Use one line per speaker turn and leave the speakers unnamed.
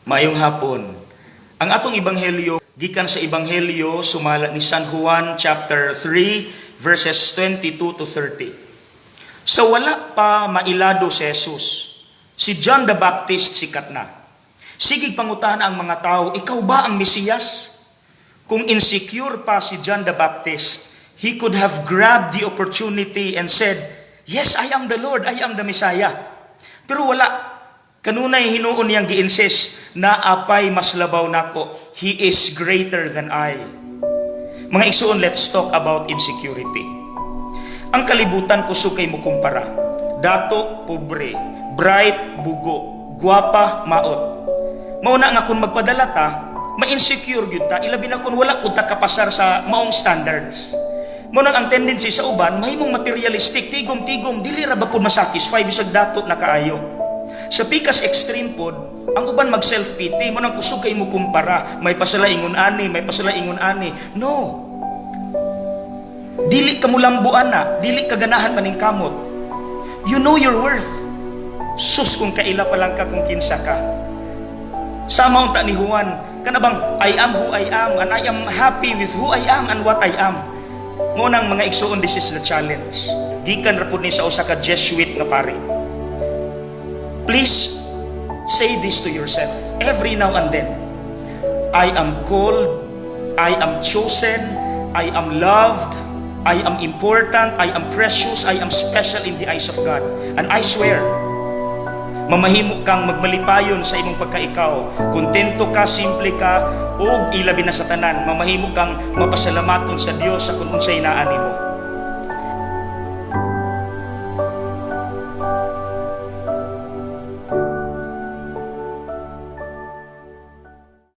Maayong hapon. Ang atong ebanghelyo gikan sa ebanghelyo sumala ni San Juan chapter 3 verses 22 to 30. Sa wala pa mailado si Jesus, si John the Baptist sikat na. Sigig pangutana ang mga tao, ikaw ba ang Mesiyas? Kung insecure pa si John the Baptist, he could have grabbed the opportunity and said, "Yes, I am the Lord, I am the Messiah." Pero wala. Kanunay hinuon niyang gi-insist na apay mas labaw nako. He is greater than I. Mga igsuon, let's talk about insecurity. Ang kalibutan kusog kay mo kumpara. Dato, pobre, bright, bugo, guwapa, maot. Mauna nga kung magpadala ta, ma-insecure gyud ta, ilabi na kung wala pud ta kapasar sa maong standards. Mauna ang tendency sa uban, mahimong materialistic, tigom-tigom, dili ra ba pud masatisfy bisag dato na kaayo. Sa pikas extreme pod, ang uban mag self-pity, mo nang kusog kay mo kumpara, may pasalaingon ani, may pasalaingon ani. No. Dili ka mulambuan na, dili ka ganahan maning kamot. You know your worth. Sus kung kaila pa lang ka kung kinsa ka. Sama unta ni Juan, kanabang I am who I am and I am happy with who I am and what I am. Mo nang mga igsuon, this is the challenge. Gikan ra pud ni sa usa ka Jesuit nga pari. Please say this to yourself every now and then. I am called, I am chosen, I am loved, I am important, I am precious, I am special in the eyes of God. And I swear, mamahimo kang magmalipayon sa imong pagkaikaw. Kontento ka, simple ka, o ilabi na sa tanan, mamahimo kang mapasalamaton sa Dios sa kung unsay naa nimo.